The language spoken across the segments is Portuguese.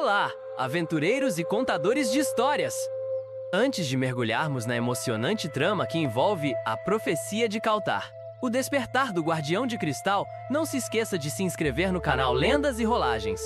Olá, aventureiros e contadores de histórias! Antes de mergulharmos na emocionante trama que envolve a profecia de Kautar, o despertar do Guardião de Cristal, não se esqueça de se inscrever no canal Lendas e Rolagens,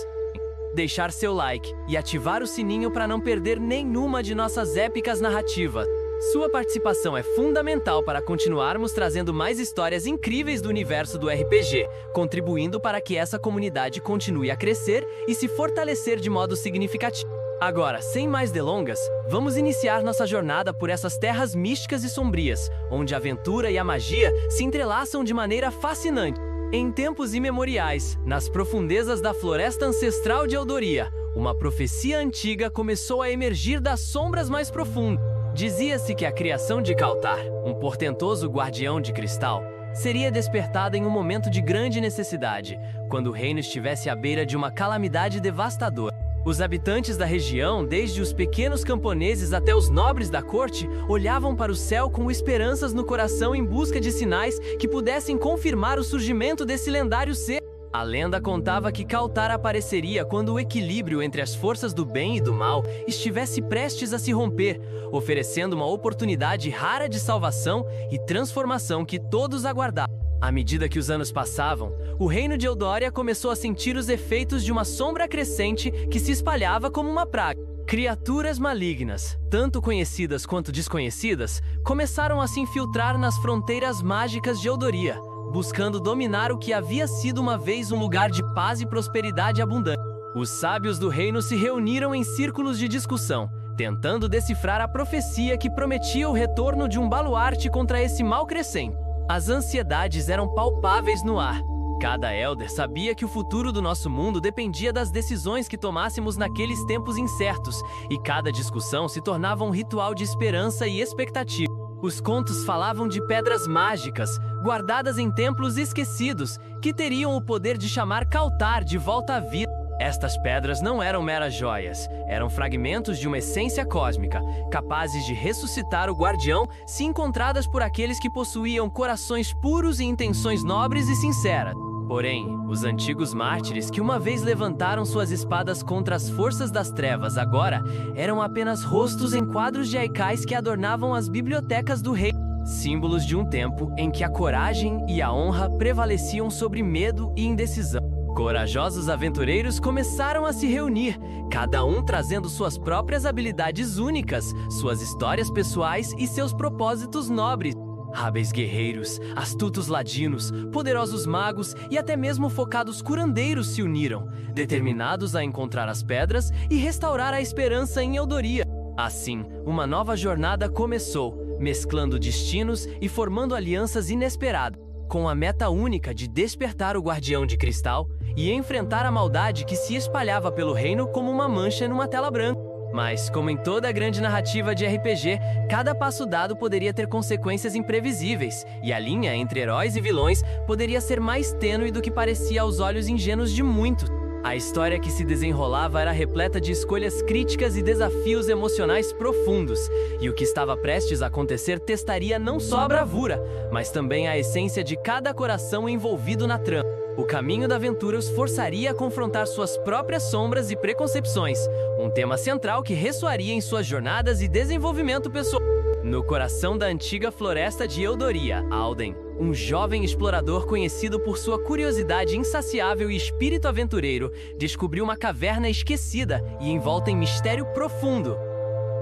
deixar seu like e ativar o sininho para não perder nenhuma de nossas épicas narrativas. Sua participação é fundamental para continuarmos trazendo mais histórias incríveis do universo do RPG, contribuindo para que essa comunidade continue a crescer e se fortalecer de modo significativo. Agora, sem mais delongas, vamos iniciar nossa jornada por essas terras místicas e sombrias, onde a aventura e a magia se entrelaçam de maneira fascinante. Em tempos imemoriais, nas profundezas da floresta ancestral de Eldoria, uma profecia antiga começou a emergir das sombras mais profundas. Dizia-se que a criação de Kautar, um portentoso guardião de cristal, seria despertada em um momento de grande necessidade, quando o reino estivesse à beira de uma calamidade devastadora. Os habitantes da região, desde os pequenos camponeses até os nobres da corte, olhavam para o céu com esperanças no coração em busca de sinais que pudessem confirmar o surgimento desse lendário ser. A lenda contava que Kautar apareceria quando o equilíbrio entre as forças do bem e do mal estivesse prestes a se romper, oferecendo uma oportunidade rara de salvação e transformação que todos aguardavam. À medida que os anos passavam, o reino de Eldoria começou a sentir os efeitos de uma sombra crescente que se espalhava como uma praga. Criaturas malignas, tanto conhecidas quanto desconhecidas, começaram a se infiltrar nas fronteiras mágicas de Eldoria, buscando dominar o que havia sido uma vez um lugar de paz e prosperidade abundante. Os sábios do reino se reuniram em círculos de discussão, tentando decifrar a profecia que prometia o retorno de um baluarte contra esse mal crescente. As ansiedades eram palpáveis no ar. Cada elder sabia que o futuro do nosso mundo dependia das decisões que tomássemos naqueles tempos incertos, e cada discussão se tornava um ritual de esperança e expectativa. Os contos falavam de pedras mágicas, guardadas em templos esquecidos, que teriam o poder de chamar Kautar de volta à vida. Estas pedras não eram meras joias, eram fragmentos de uma essência cósmica, capazes de ressuscitar o guardião se encontradas por aqueles que possuíam corações puros e intenções nobres e sinceras. Porém, os antigos mártires que uma vez levantaram suas espadas contra as forças das trevas agora eram apenas rostos em quadros de aicais que adornavam as bibliotecas do rei, símbolos de um tempo em que a coragem e a honra prevaleciam sobre medo e indecisão. Corajosos aventureiros começaram a se reunir, cada um trazendo suas próprias habilidades únicas, suas histórias pessoais e seus propósitos nobres. Hábeis guerreiros, astutos ladinos, poderosos magos e até mesmo focados curandeiros se uniram, determinados a encontrar as pedras e restaurar a esperança em Eldoria. Assim, uma nova jornada começou, mesclando destinos e formando alianças inesperadas, com a meta única de despertar o Guardião de Cristal e enfrentar a maldade que se espalhava pelo reino como uma mancha numa tela branca. Mas, como em toda grande narrativa de RPG, cada passo dado poderia ter consequências imprevisíveis, e a linha entre heróis e vilões poderia ser mais tênue do que parecia aos olhos ingênuos de muitos. A história que se desenrolava era repleta de escolhas críticas e desafios emocionais profundos, e o que estava prestes a acontecer testaria não só a bravura, mas também a essência de cada coração envolvido na trama. O caminho da aventura os forçaria a confrontar suas próprias sombras e preconcepções, um tema central que ressoaria em suas jornadas e desenvolvimento pessoal. No coração da antiga floresta de Eldoria, Alden, um jovem explorador conhecido por sua curiosidade insaciável e espírito aventureiro, descobriu uma caverna esquecida e envolta em mistério profundo.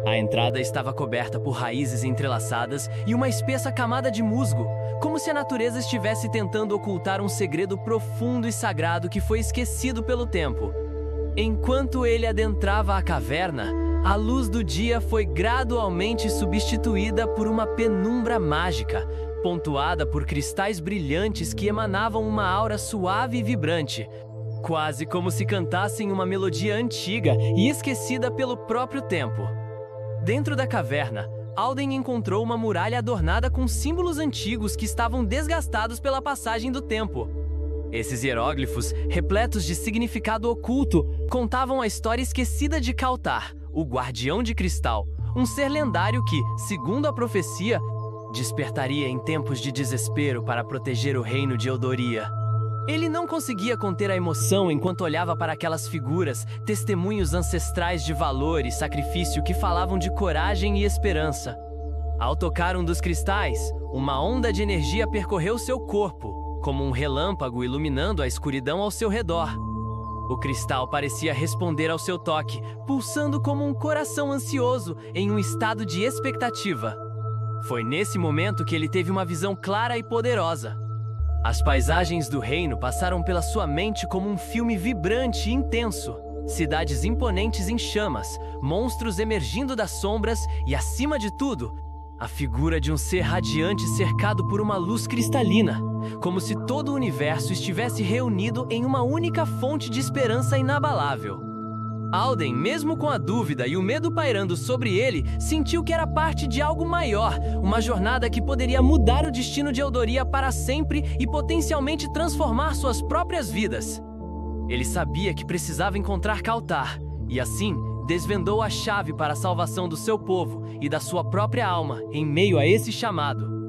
A entrada estava coberta por raízes entrelaçadas e uma espessa camada de musgo, como se a natureza estivesse tentando ocultar um segredo profundo e sagrado que foi esquecido pelo tempo. Enquanto ele adentrava a caverna, a luz do dia foi gradualmente substituída por uma penumbra mágica, pontuada por cristais brilhantes que emanavam uma aura suave e vibrante, quase como se cantassem uma melodia antiga e esquecida pelo próprio tempo. Dentro da caverna, Alden encontrou uma muralha adornada com símbolos antigos que estavam desgastados pela passagem do tempo. Esses hieróglifos, repletos de significado oculto, contavam a história esquecida de Kautar, o Guardião de Cristal, um ser lendário que, segundo a profecia, despertaria em tempos de desespero para proteger o reino de Eldoria. Ele não conseguia conter a emoção enquanto olhava para aquelas figuras, testemunhos ancestrais de valor e sacrifício que falavam de coragem e esperança. Ao tocar um dos cristais, uma onda de energia percorreu seu corpo, como um relâmpago iluminando a escuridão ao seu redor. O cristal parecia responder ao seu toque, pulsando como um coração ansioso em um estado de expectativa. Foi nesse momento que ele teve uma visão clara e poderosa. As paisagens do reino passaram pela sua mente como um filme vibrante e intenso. Cidades imponentes em chamas, monstros emergindo das sombras e, acima de tudo, a figura de um ser radiante cercado por uma luz cristalina, como se todo o universo estivesse reunido em uma única fonte de esperança inabalável. Alden, mesmo com a dúvida e o medo pairando sobre ele, sentiu que era parte de algo maior, uma jornada que poderia mudar o destino de Eldoria para sempre e potencialmente transformar suas próprias vidas. Ele sabia que precisava encontrar Kautar, e assim desvendou a chave para a salvação do seu povo e da sua própria alma em meio a esse chamado.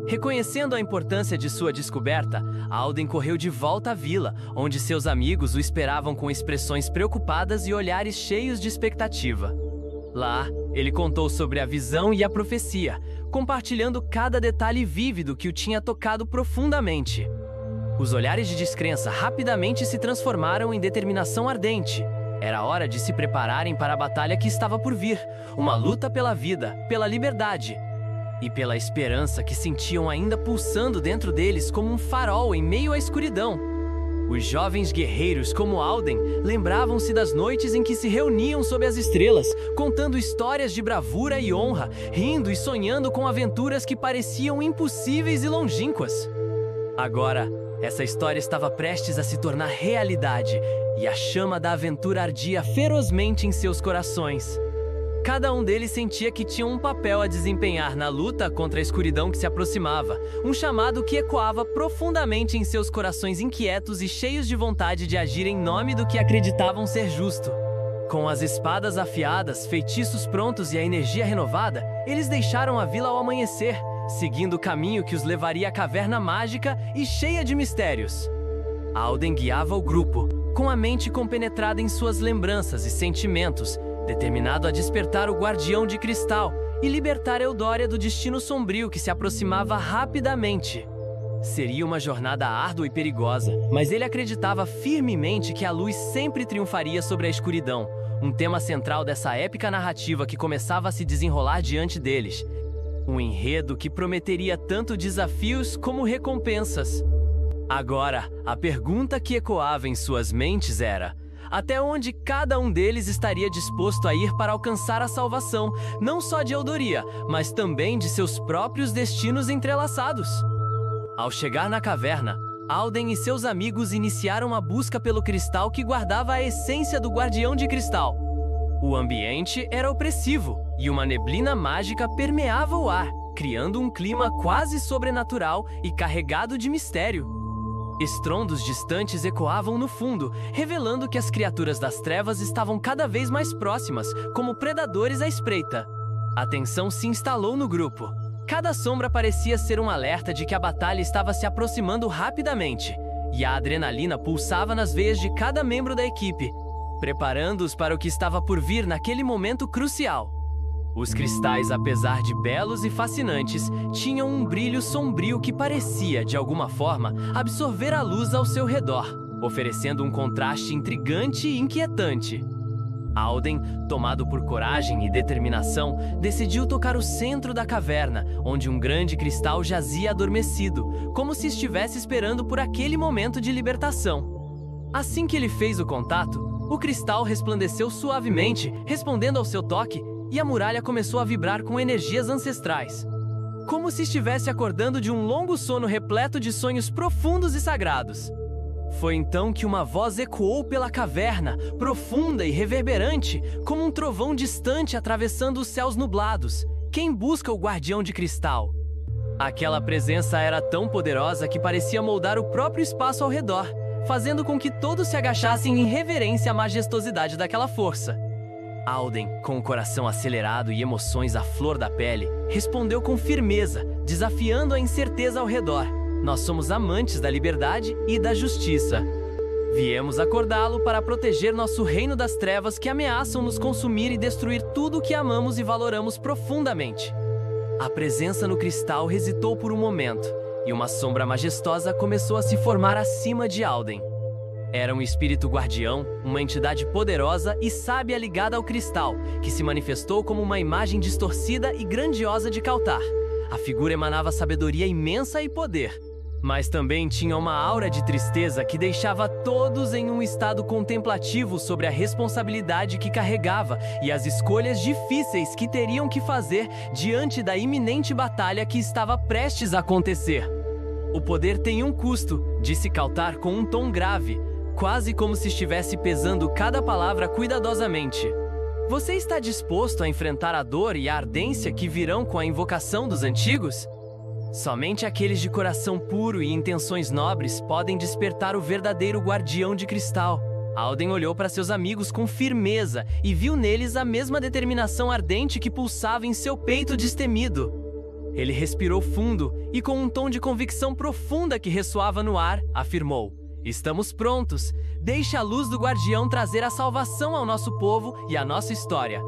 Reconhecendo a importância de sua descoberta, Alden correu de volta à vila, onde seus amigos o esperavam com expressões preocupadas e olhares cheios de expectativa. Lá, ele contou sobre a visão e a profecia, compartilhando cada detalhe vívido que o tinha tocado profundamente. Os olhares de descrença rapidamente se transformaram em determinação ardente. Era hora de se prepararem para a batalha que estava por vir, uma luta pela vida, pela liberdade e pela esperança que sentiam ainda pulsando dentro deles como um farol em meio à escuridão. Os jovens guerreiros como Alden lembravam-se das noites em que se reuniam sob as estrelas, contando histórias de bravura e honra, rindo e sonhando com aventuras que pareciam impossíveis e longínquas. Agora, essa história estava prestes a se tornar realidade, e a chama da aventura ardia ferozmente em seus corações. Cada um deles sentia que tinha um papel a desempenhar na luta contra a escuridão que se aproximava, um chamado que ecoava profundamente em seus corações inquietos e cheios de vontade de agir em nome do que acreditavam ser justo. Com as espadas afiadas, feitiços prontos e a energia renovada, eles deixaram a vila ao amanhecer, seguindo o caminho que os levaria à caverna mágica e cheia de mistérios. Alden guiava o grupo, com a mente compenetrada em suas lembranças e sentimentos, determinado a despertar o Guardião de Cristal e libertar Eldoria do destino sombrio que se aproximava rapidamente. Seria uma jornada árdua e perigosa, mas ele acreditava firmemente que a luz sempre triunfaria sobre a escuridão, um tema central dessa épica narrativa que começava a se desenrolar diante deles. Um enredo que prometeria tanto desafios como recompensas. Agora, a pergunta que ecoava em suas mentes era: até onde cada um deles estaria disposto a ir para alcançar a salvação, não só de Eldoria, mas também de seus próprios destinos entrelaçados? Ao chegar na caverna, Alden e seus amigos iniciaram a busca pelo cristal que guardava a essência do Guardião de Cristal. O ambiente era opressivo e uma neblina mágica permeava o ar, criando um clima quase sobrenatural e carregado de mistério. Estrondos distantes ecoavam no fundo, revelando que as criaturas das trevas estavam cada vez mais próximas, como predadores à espreita. A tensão se instalou no grupo. Cada sombra parecia ser um alerta de que a batalha estava se aproximando rapidamente, e a adrenalina pulsava nas veias de cada membro da equipe, preparando-os para o que estava por vir naquele momento crucial. Os cristais, apesar de belos e fascinantes, tinham um brilho sombrio que parecia, de alguma forma, absorver a luz ao seu redor, oferecendo um contraste intrigante e inquietante. Alden, tomado por coragem e determinação, decidiu tocar o centro da caverna, onde um grande cristal jazia adormecido, como se estivesse esperando por aquele momento de libertação. Assim que ele fez o contato, o cristal resplandeceu suavemente, respondendo ao seu toque, e a muralha começou a vibrar com energias ancestrais, como se estivesse acordando de um longo sono repleto de sonhos profundos e sagrados. Foi então que uma voz ecoou pela caverna, profunda e reverberante, como um trovão distante atravessando os céus nublados. Quem busca o Guardião de Cristal? Aquela presença era tão poderosa que parecia moldar o próprio espaço ao redor, fazendo com que todos se agachassem em reverência à majestosidade daquela força. Alden, com o coração acelerado e emoções à flor da pele, respondeu com firmeza, desafiando a incerteza ao redor. Nós somos amantes da liberdade e da justiça. Viemos acordá-lo para proteger nosso reino das trevas que ameaçam nos consumir e destruir tudo o que amamos e valoramos profundamente. A presença no cristal hesitou por um momento, e uma sombra majestosa começou a se formar acima de Alden. Era um espírito guardião, uma entidade poderosa e sábia ligada ao cristal, que se manifestou como uma imagem distorcida e grandiosa de Kautar. A figura emanava sabedoria imensa e poder, mas também tinha uma aura de tristeza que deixava todos em um estado contemplativo sobre a responsabilidade que carregava e as escolhas difíceis que teriam que fazer diante da iminente batalha que estava prestes a acontecer. O poder tem um custo, disse Kautar com um tom grave, quase como se estivesse pesando cada palavra cuidadosamente. Você está disposto a enfrentar a dor e a ardência que virão com a invocação dos antigos? Somente aqueles de coração puro e intenções nobres podem despertar o verdadeiro guardião de cristal. Alden olhou para seus amigos com firmeza e viu neles a mesma determinação ardente que pulsava em seu peito destemido. Ele respirou fundo e, com um tom de convicção profunda que ressoava no ar, afirmou: "Estamos prontos. Deixe a luz do guardião trazer a salvação ao nosso povo e à nossa história."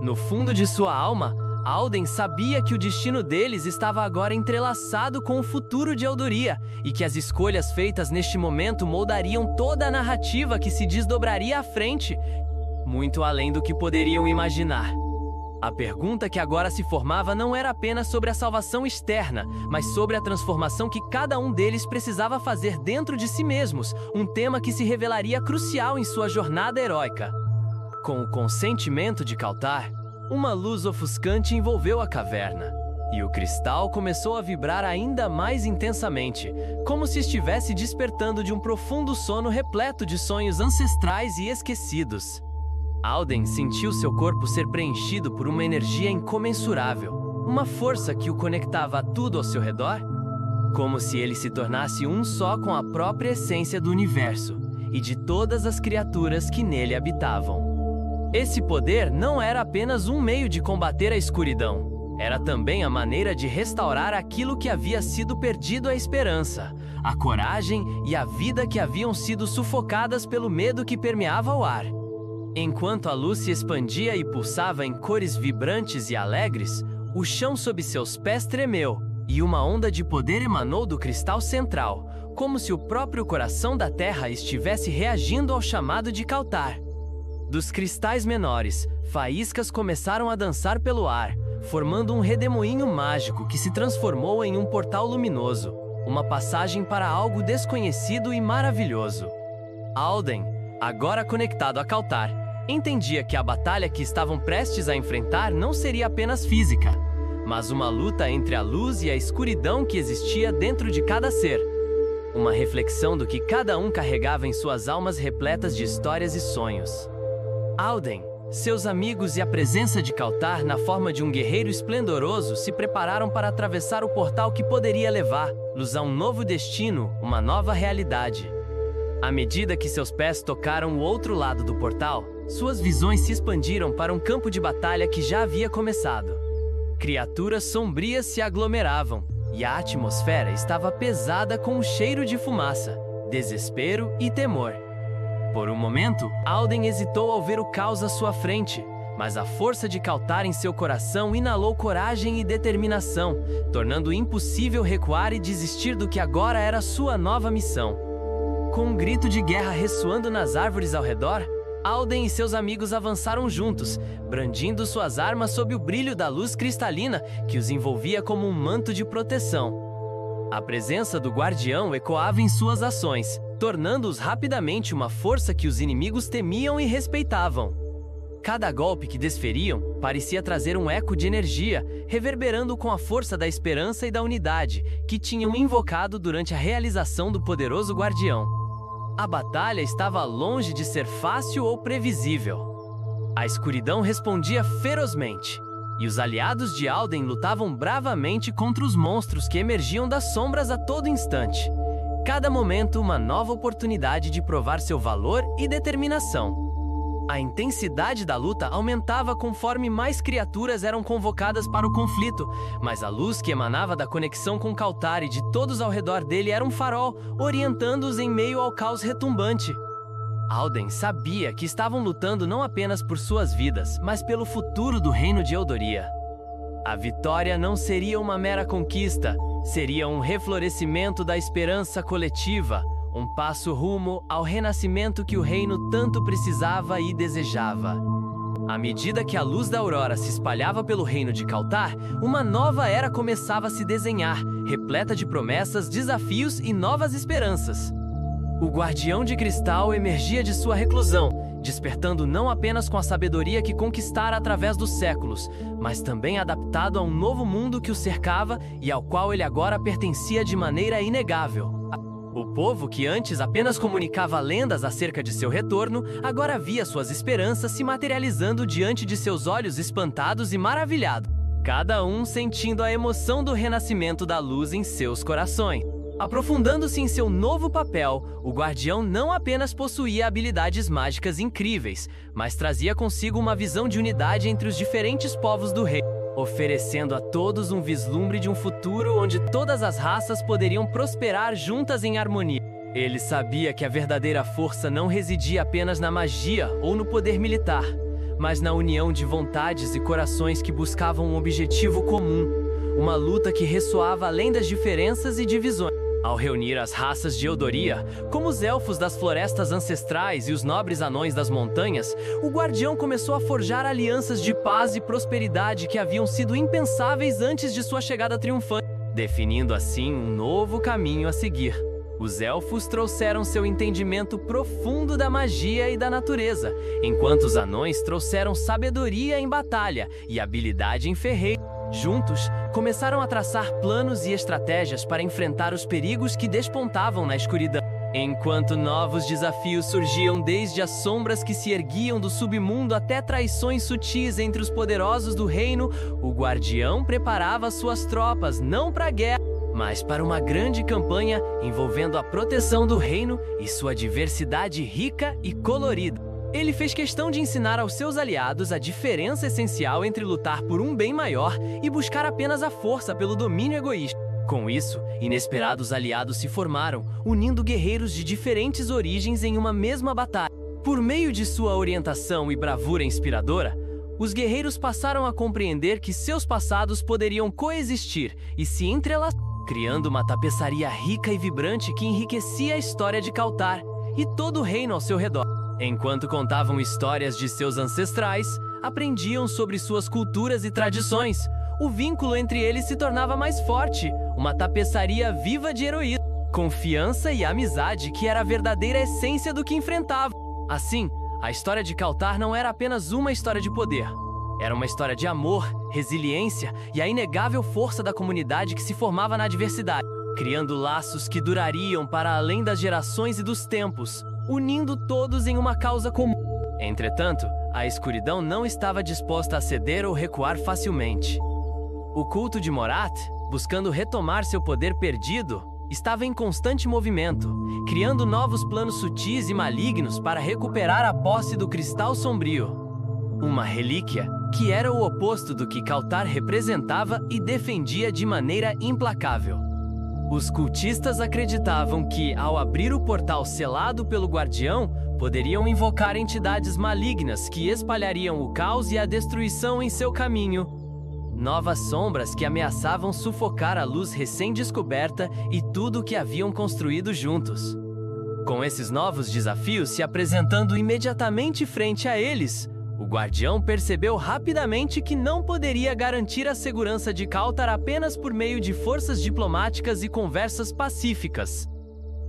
No fundo de sua alma, Alden sabia que o destino deles estava agora entrelaçado com o futuro de Eldoria e que as escolhas feitas neste momento moldariam toda a narrativa que se desdobraria à frente, muito além do que poderiam imaginar. A pergunta que agora se formava não era apenas sobre a salvação externa, mas sobre a transformação que cada um deles precisava fazer dentro de si mesmos, um tema que se revelaria crucial em sua jornada heróica. Com o consentimento de Kautar, uma luz ofuscante envolveu a caverna, e o cristal começou a vibrar ainda mais intensamente, como se estivesse despertando de um profundo sono repleto de sonhos ancestrais e esquecidos. Alden sentiu seu corpo ser preenchido por uma energia incomensurável, uma força que o conectava a tudo ao seu redor, como se ele se tornasse um só com a própria essência do universo e de todas as criaturas que nele habitavam. Esse poder não era apenas um meio de combater a escuridão, era também a maneira de restaurar aquilo que havia sido perdido: a esperança, a coragem e a vida que haviam sido sufocadas pelo medo que permeava o ar. Enquanto a luz se expandia e pulsava em cores vibrantes e alegres, o chão sob seus pés tremeu, e uma onda de poder emanou do cristal central, como se o próprio coração da Terra estivesse reagindo ao chamado de Kautar. Dos cristais menores, faíscas começaram a dançar pelo ar, formando um redemoinho mágico que se transformou em um portal luminoso, uma passagem para algo desconhecido e maravilhoso. Alden, agora conectado a Kautar, entendia que a batalha que estavam prestes a enfrentar não seria apenas física, mas uma luta entre a luz e a escuridão que existia dentro de cada ser. Uma reflexão do que cada um carregava em suas almas repletas de histórias e sonhos. Alden, seus amigos e a presença de Kautar na forma de um guerreiro esplendoroso se prepararam para atravessar o portal que poderia levar-los a um novo destino, uma nova realidade. À medida que seus pés tocaram o outro lado do portal, suas visões se expandiram para um campo de batalha que já havia começado. Criaturas sombrias se aglomeravam, e a atmosfera estava pesada com um cheiro de fumaça, desespero e temor. Por um momento, Alden hesitou ao ver o caos à sua frente, mas a força de Kautar em seu coração inalou coragem e determinação, tornando impossível recuar e desistir do que agora era sua nova missão. Com um grito de guerra ressoando nas árvores ao redor, Alden e seus amigos avançaram juntos, brandindo suas armas sob o brilho da luz cristalina que os envolvia como um manto de proteção. A presença do guardião ecoava em suas ações, tornando-os rapidamente uma força que os inimigos temiam e respeitavam. Cada golpe que desferiam parecia trazer um eco de energia, reverberando com a força da esperança e da unidade que tinham invocado durante a realização do poderoso guardião. A batalha estava longe de ser fácil ou previsível. A escuridão respondia ferozmente, e os aliados de Alden lutavam bravamente contra os monstros que emergiam das sombras a todo instante. Cada momento uma nova oportunidade de provar seu valor e determinação. A intensidade da luta aumentava conforme mais criaturas eram convocadas para o conflito, mas a luz que emanava da conexão com Kautar e de todos ao redor dele era um farol, orientando-os em meio ao caos retumbante. Alden sabia que estavam lutando não apenas por suas vidas, mas pelo futuro do reino de Eldoria. A vitória não seria uma mera conquista, seria um reflorescimento da esperança coletiva, um passo rumo ao renascimento que o reino tanto precisava e desejava. À medida que a luz da aurora se espalhava pelo reino de Kautar, uma nova era começava a se desenhar, repleta de promessas, desafios e novas esperanças. O Guardião de Cristal emergia de sua reclusão, despertando não apenas com a sabedoria que conquistara através dos séculos, mas também adaptado a um novo mundo que o cercava e ao qual ele agora pertencia de maneira inegável. O povo, que antes apenas comunicava lendas acerca de seu retorno, agora via suas esperanças se materializando diante de seus olhos espantados e maravilhados, cada um sentindo a emoção do renascimento da luz em seus corações. Aprofundando-se em seu novo papel, o Guardião não apenas possuía habilidades mágicas incríveis, mas trazia consigo uma visão de unidade entre os diferentes povos do reino, oferecendo a todos um vislumbre de um futuro onde todas as raças poderiam prosperar juntas em harmonia. Ele sabia que a verdadeira força não residia apenas na magia ou no poder militar, mas na união de vontades e corações que buscavam um objetivo comum, uma luta que ressoava além das diferenças e divisões. Ao reunir as raças de Eldoria, como os elfos das florestas ancestrais e os nobres anões das montanhas, o Guardião começou a forjar alianças de paz e prosperidade que haviam sido impensáveis antes de sua chegada triunfante, definindo assim um novo caminho a seguir. Os elfos trouxeram seu entendimento profundo da magia e da natureza, enquanto os anões trouxeram sabedoria em batalha e habilidade em ferreiro. Juntos, começaram a traçar planos e estratégias para enfrentar os perigos que despontavam na escuridão. Enquanto novos desafios surgiam desde as sombras que se erguiam do submundo até traições sutis entre os poderosos do reino, o Guardião preparava suas tropas não para a guerra, mas para uma grande campanha envolvendo a proteção do reino e sua diversidade rica e colorida. Ele fez questão de ensinar aos seus aliados a diferença essencial entre lutar por um bem maior e buscar apenas a força pelo domínio egoísta. Com isso, inesperados aliados se formaram, unindo guerreiros de diferentes origens em uma mesma batalha. Por meio de sua orientação e bravura inspiradora, os guerreiros passaram a compreender que seus passados poderiam coexistir e se entrelaçar, criando uma tapeçaria rica e vibrante que enriquecia a história de Kautar e todo o reino ao seu redor. Enquanto contavam histórias de seus ancestrais, aprendiam sobre suas culturas e tradições. O vínculo entre eles se tornava mais forte, uma tapeçaria viva de heroísmo, confiança e amizade que era a verdadeira essência do que enfrentavam. Assim, a história de Kautar não era apenas uma história de poder. Era uma história de amor, resiliência e a inegável força da comunidade que se formava na adversidade, criando laços que durariam para além das gerações e dos tempos, unindo todos em uma causa comum. Entretanto, a escuridão não estava disposta a ceder ou recuar facilmente. O culto de Morath, buscando retomar seu poder perdido, estava em constante movimento, criando novos planos sutis e malignos para recuperar a posse do Cristal Sombrio, uma relíquia que era o oposto do que Kautar representava e defendia de maneira implacável. Os cultistas acreditavam que, ao abrir o portal selado pelo Guardião, poderiam invocar entidades malignas que espalhariam o caos e a destruição em seu caminho. Novas sombras que ameaçavam sufocar a luz recém-descoberta e tudo o que haviam construído juntos. Com esses novos desafios se apresentando imediatamente frente a eles, o Guardião percebeu rapidamente que não poderia garantir a segurança de Kautar apenas por meio de forças diplomáticas e conversas pacíficas,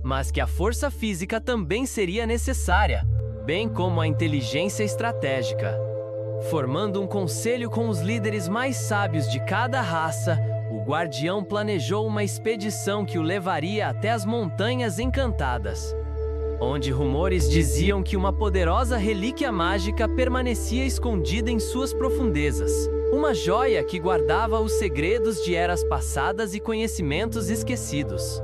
mas que a força física também seria necessária, bem como a inteligência estratégica. Formando um conselho com os líderes mais sábios de cada raça, o Guardião planejou uma expedição que o levaria até as Montanhas Encantadas, onde rumores diziam que uma poderosa relíquia mágica permanecia escondida em suas profundezas. Uma joia que guardava os segredos de eras passadas e conhecimentos esquecidos.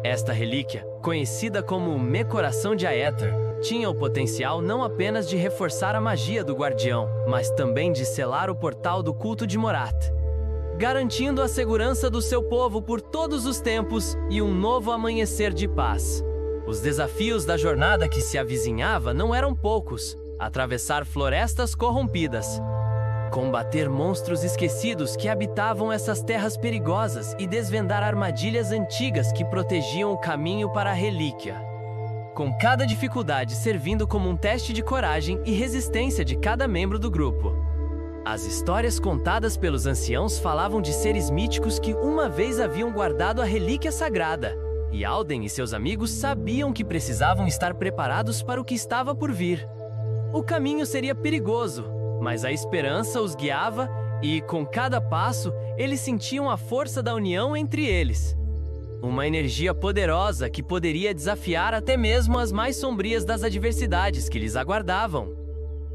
Esta relíquia, conhecida como Mecoração de Aether, tinha o potencial não apenas de reforçar a magia do Guardião, mas também de selar o portal do culto de Morath, garantindo a segurança do seu povo por todos os tempos e um novo amanhecer de paz. Os desafios da jornada que se avizinhava não eram poucos: atravessar florestas corrompidas, combater monstros esquecidos que habitavam essas terras perigosas e desvendar armadilhas antigas que protegiam o caminho para a relíquia. Com cada dificuldade servindo como um teste de coragem e resistência de cada membro do grupo. As histórias contadas pelos anciãos falavam de seres míticos que uma vez haviam guardado a relíquia sagrada, e Alden e seus amigos sabiam que precisavam estar preparados para o que estava por vir. O caminho seria perigoso, mas a esperança os guiava e, com cada passo, eles sentiam a força da união entre eles. Uma energia poderosa que poderia desafiar até mesmo as mais sombrias das adversidades que lhes aguardavam.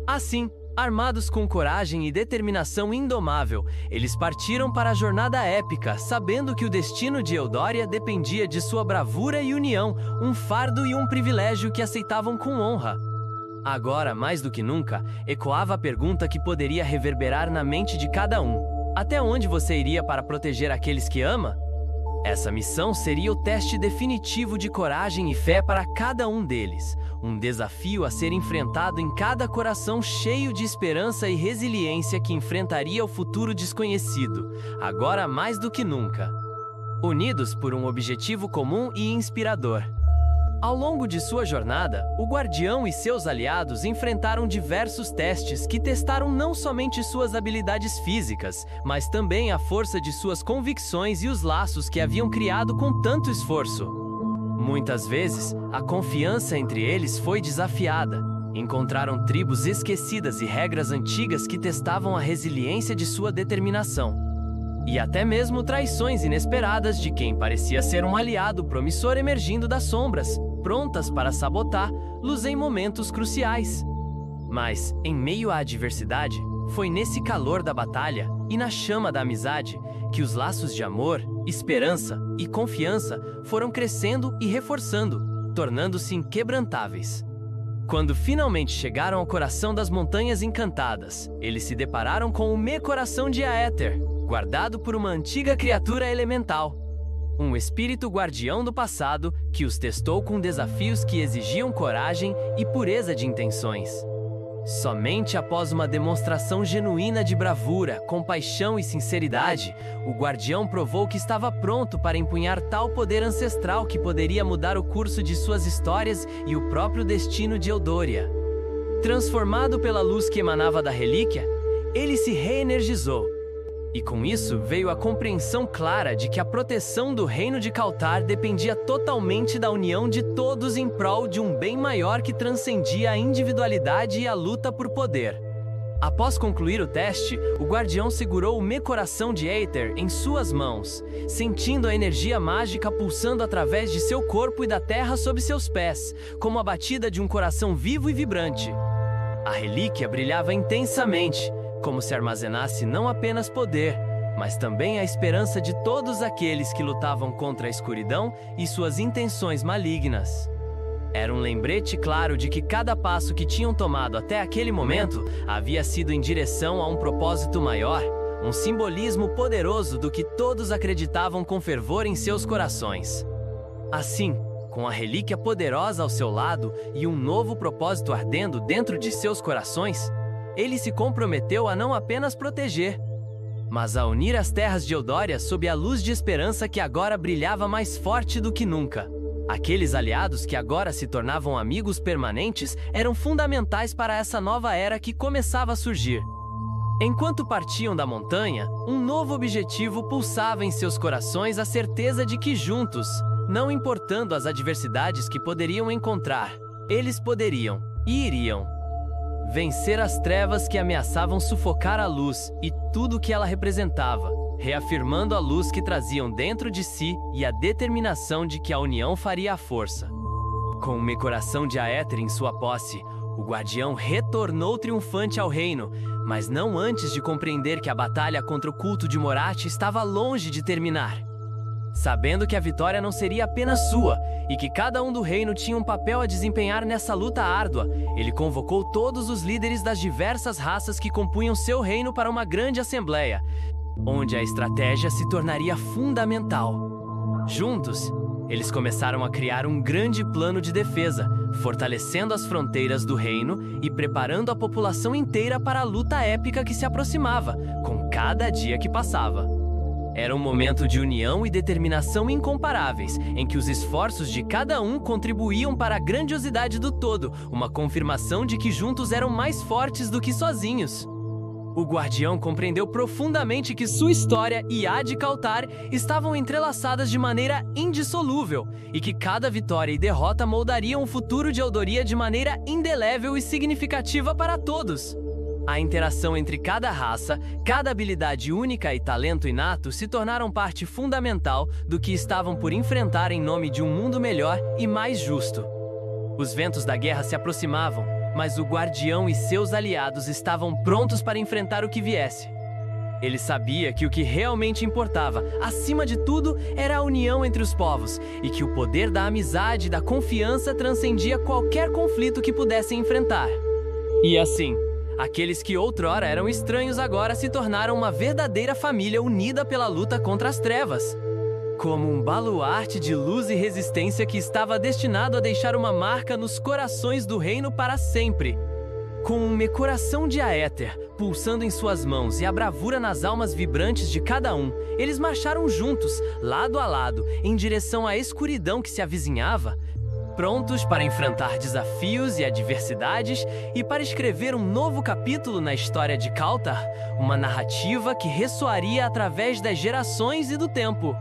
Assim, armados com coragem e determinação indomável, eles partiram para a jornada épica, sabendo que o destino de Eldória dependia de sua bravura e união, um fardo e um privilégio que aceitavam com honra. Agora, mais do que nunca, ecoava a pergunta que poderia reverberar na mente de cada um: até onde você iria para proteger aqueles que ama? Essa missão seria o teste definitivo de coragem e fé para cada um deles, um desafio a ser enfrentado em cada coração cheio de esperança e resiliência que enfrentaria o futuro desconhecido, agora mais do que nunca. Unidos por um objetivo comum e inspirador. Ao longo de sua jornada, o Guardião e seus aliados enfrentaram diversos testes que testaram não somente suas habilidades físicas, mas também a força de suas convicções e os laços que haviam criado com tanto esforço. Muitas vezes, a confiança entre eles foi desafiada. Encontraram tribos esquecidas e regras antigas que testavam a resiliência de sua determinação. E até mesmo traições inesperadas de quem parecia ser um aliado promissor emergindo das sombras, prontas para sabotar-los em momentos cruciais. Mas, em meio à adversidade, foi nesse calor da batalha e na chama da amizade que os laços de amor, esperança e confiança foram crescendo e reforçando, tornando-se inquebrantáveis. Quando finalmente chegaram ao coração das Montanhas Encantadas, eles se depararam com o Me-Coração de Aether, guardado por uma antiga criatura elemental. Um espírito guardião do passado que os testou com desafios que exigiam coragem e pureza de intenções. Somente após uma demonstração genuína de bravura, compaixão e sinceridade, o guardião provou que estava pronto para empunhar tal poder ancestral que poderia mudar o curso de suas histórias e o próprio destino de Eldória. Transformado pela luz que emanava da relíquia, ele se reenergizou. E com isso veio a compreensão clara de que a proteção do reino de Kautar dependia totalmente da união de todos em prol de um bem maior que transcendia a individualidade e a luta por poder. Após concluir o teste, o guardião segurou o Me-Coração de Aether em suas mãos, sentindo a energia mágica pulsando através de seu corpo e da terra sob seus pés, como a batida de um coração vivo e vibrante. A relíquia brilhava intensamente, como se armazenasse não apenas poder, mas também a esperança de todos aqueles que lutavam contra a escuridão e suas intenções malignas. Era um lembrete claro de que cada passo que tinham tomado até aquele momento havia sido em direção a um propósito maior, um simbolismo poderoso do que todos acreditavam com fervor em seus corações. Assim, com a relíquia poderosa ao seu lado e um novo propósito ardendo dentro de seus corações, ele se comprometeu a não apenas proteger, mas a unir as terras de Eldória sob a luz de esperança que agora brilhava mais forte do que nunca. Aqueles aliados que agora se tornavam amigos permanentes eram fundamentais para essa nova era que começava a surgir. Enquanto partiam da montanha, um novo objetivo pulsava em seus corações, a certeza de que juntos, não importando as adversidades que poderiam encontrar, eles poderiam e iriam vencer as trevas que ameaçavam sufocar a luz e tudo o que ela representava, reafirmando a luz que traziam dentro de si e a determinação de que a união faria a força. Com o Me-Coração de Aether em sua posse, o guardião retornou triunfante ao reino, mas não antes de compreender que a batalha contra o culto de Morath estava longe de terminar. Sabendo que a vitória não seria apenas sua e que cada um do reino tinha um papel a desempenhar nessa luta árdua, ele convocou todos os líderes das diversas raças que compunham seu reino para uma grande assembleia, onde a estratégia se tornaria fundamental. Juntos, eles começaram a criar um grande plano de defesa, fortalecendo as fronteiras do reino e preparando a população inteira para a luta épica que se aproximava, com cada dia que passava. Era um momento de união e determinação incomparáveis, em que os esforços de cada um contribuíam para a grandiosidade do todo, uma confirmação de que juntos eram mais fortes do que sozinhos. O guardião compreendeu profundamente que sua história e a de Kautar estavam entrelaçadas de maneira indissolúvel e que cada vitória e derrota moldariam o futuro de Eldoria de maneira indelével e significativa para todos. A interação entre cada raça, cada habilidade única e talento inato se tornaram parte fundamental do que estavam por enfrentar em nome de um mundo melhor e mais justo. Os ventos da guerra se aproximavam, mas o guardião e seus aliados estavam prontos para enfrentar o que viesse. Ele sabia que o que realmente importava, acima de tudo, era a união entre os povos e que o poder da amizade e da confiança transcendia qualquer conflito que pudessem enfrentar. E assim, aqueles que outrora eram estranhos agora se tornaram uma verdadeira família unida pela luta contra as trevas. Como um baluarte de luz e resistência que estava destinado a deixar uma marca nos corações do reino para sempre. Com um coração de Aether pulsando em suas mãos e a bravura nas almas vibrantes de cada um, eles marcharam juntos, lado a lado, em direção à escuridão que se avizinhava, prontos para enfrentar desafios e adversidades e para escrever um novo capítulo na história de Kautar, uma narrativa que ressoaria através das gerações e do tempo.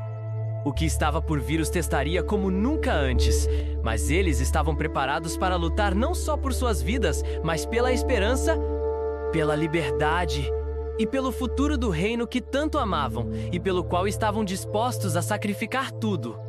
O que estava por vir os testaria como nunca antes, mas eles estavam preparados para lutar não só por suas vidas, mas pela esperança, pela liberdade e pelo futuro do reino que tanto amavam e pelo qual estavam dispostos a sacrificar tudo.